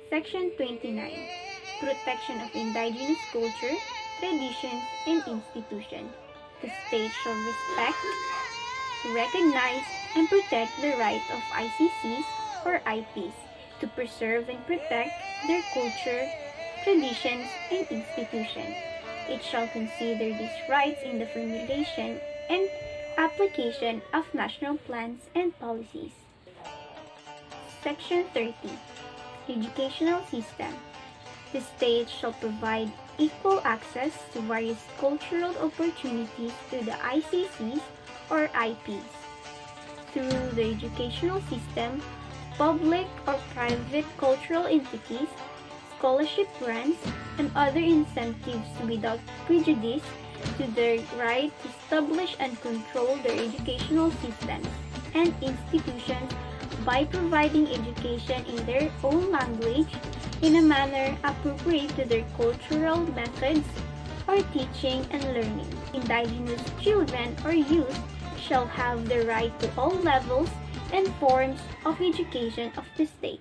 Section 29. Protection of Indigenous Culture, Traditions, and Institutions. The state shall respect, recognize, and protect the right of ICCs or IPs to preserve and protect their culture, traditions, and institutions. It shall consider these rights in the formulation and application of national plans and policies. Section 30. Educational System. The state shall provide equal access to various cultural opportunities to the ICCs or IPs. Through the educational system, public or private cultural entities, scholarship grants, and other incentives without prejudice to their right to establish and control their educational systems and institutions by providing education in their own language in a manner appropriate to their cultural methods or teaching and learning. Indigenous children or youth shall have the right to all levels and forms of education of the state.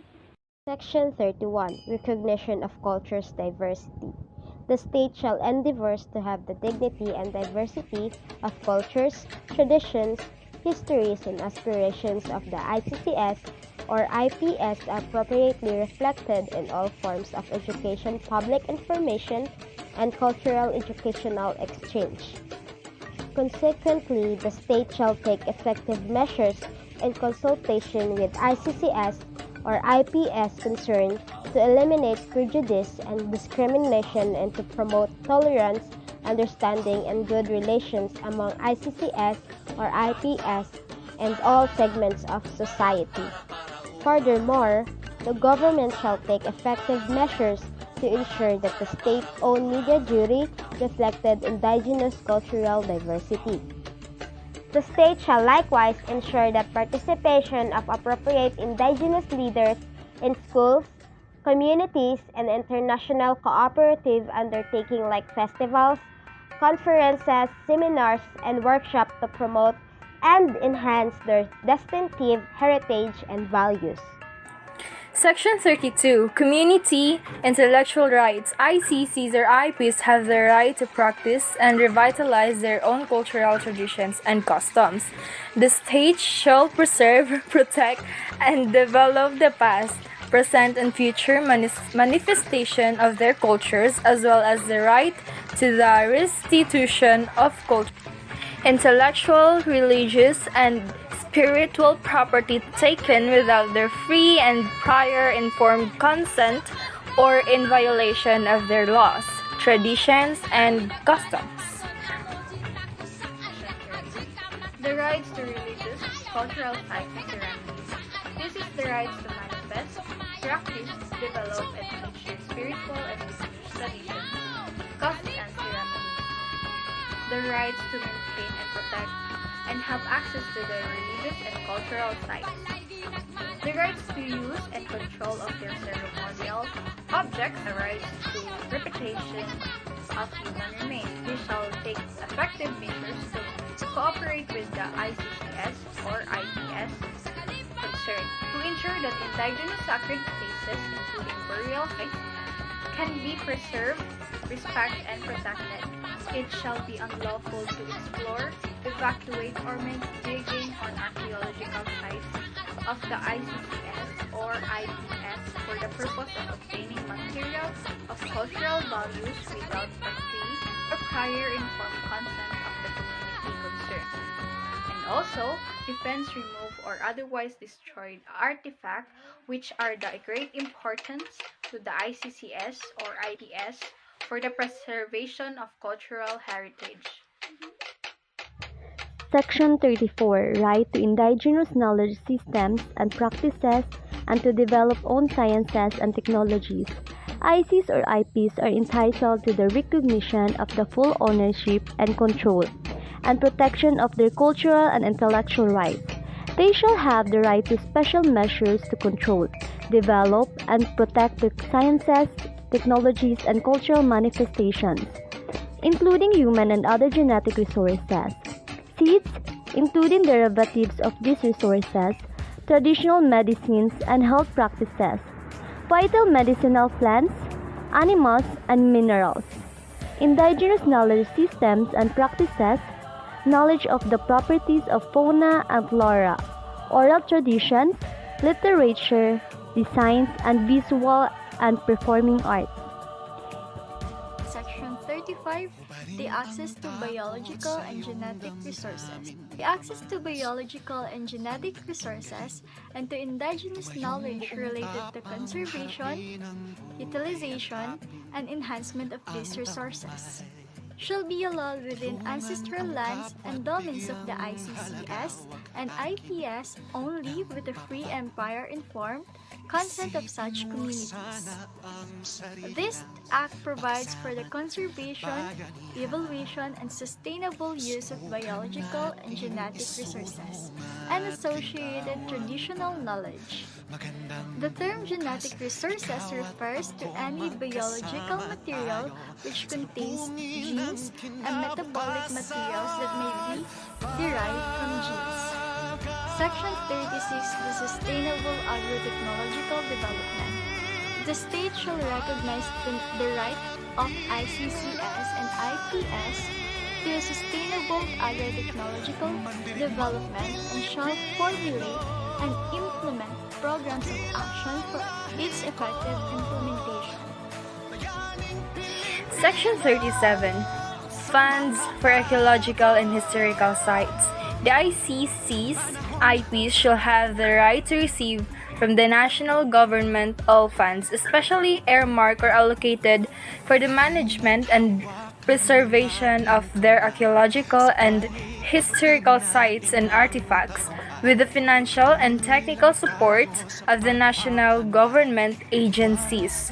Section 31. Recognition of culture's diversity. The state shall endeavor to have the dignity and diversity of cultures, traditions, histories, and aspirations of the ICCS or IPS appropriately reflected in all forms of education, public information, and cultural educational exchange. Consequently, the state shall take effective measures in consultation with ICCS or IPS concerned to eliminate prejudice and discrimination and to promote tolerance, understanding, and good relations among ICCS or IPS and all segments of society. Furthermore, the government shall take effective measures to ensure that the state-owned media jury reflected indigenous cultural diversity. The state shall likewise ensure the participation of appropriate indigenous leaders in schools, communities, and international cooperative undertaking like festivals, conferences, seminars, and workshops to promote and enhance their distinctive heritage and values. Section 32. Community Intellectual Rights. ICCs or IPs have the right to practice and revitalize their own cultural traditions and customs. The state shall preserve, protect, and develop the past, present, and future manifestation of their cultures, as well as the right to the restitution of culture, intellectual, religious, and spiritual property taken without their free and prior informed consent or in violation of their laws, traditions, and customs. The rights to religious, cultural sites and ceremonies. This is the rights to manifest, practice, develop, and teach their spiritual and religious traditions, customs, and ceremonies. The rights to maintain and protect and have access to their religious and cultural sites. The rights to use and control of their ceremonial objects, the rights to reputation of human remains. They shall take effective measures to cooperate with the ICCS or IPS concerned to ensure that indigenous sacred places, including burial sites, can be preserved, respected, and protected. It shall be unlawful to explore, evacuate, or make digging on archaeological sites of the ICCS or IPS for the purpose of obtaining material of cultural values without the free or prior informed consent of the community concerned. And also, defense, remove, or otherwise destroyed artifacts which are of great importance to the ICCS or IPS for the preservation of cultural heritage. Section 34. Right to indigenous knowledge systems and practices and to develop own sciences and technologies. ICs or IPs are entitled to the recognition of the full ownership and control and protection of their cultural and intellectual rights. They shall have the right to special measures to control, develop, and protect the sciences, technologies, and cultural manifestations, including human and other genetic resources, seeds, including derivatives of these resources, traditional medicines, and health practices, vital medicinal plants, animals, and minerals. Indigenous knowledge systems and practices, knowledge of the properties of fauna and flora, oral traditions, literature, designs, and visual and performing arts. Section 35, the access to biological and genetic resources. The access to biological and genetic resources and to indigenous knowledge related to conservation, utilization, and enhancement of these resources shall be allowed within ancestral lands and domains of the ICCS and IPS only with the free and prior informed consent of such communities. This Act provides for the conservation, evaluation, and sustainable use of biological and genetic resources and associated traditional knowledge. The term genetic resources refers to any biological material which contains genes and metabolic materials that may be derived from genes. Section 36, the Sustainable Agro-Technological Development. The state shall recognize the right of ICCS and IPS to a sustainable agro-technological development and shall formulate and implement programs of action for its effective implementation. Section 37, Funds for Archaeological and Historical Sites. The ICCs, IPs shall have the right to receive from the national government all funds, especially earmarked or allocated for the management and preservation of their archaeological and historical sites and artifacts, with the financial and technical support of the national government agencies.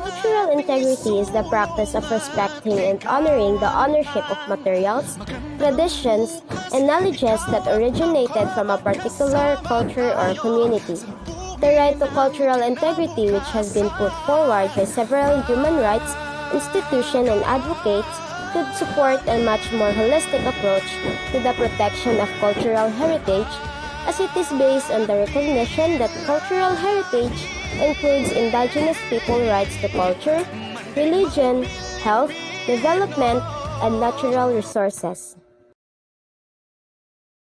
Cultural integrity is the practice of respecting and honoring the ownership of materials, traditions, and knowledges that originated from a particular culture or community. The right to cultural integrity, which has been put forward by several human rights institutions and advocates, could support a much more holistic approach to the protection of cultural heritage, as it is based on the recognition that cultural heritage includes indigenous people rights to culture, religion, health, development, and natural resources.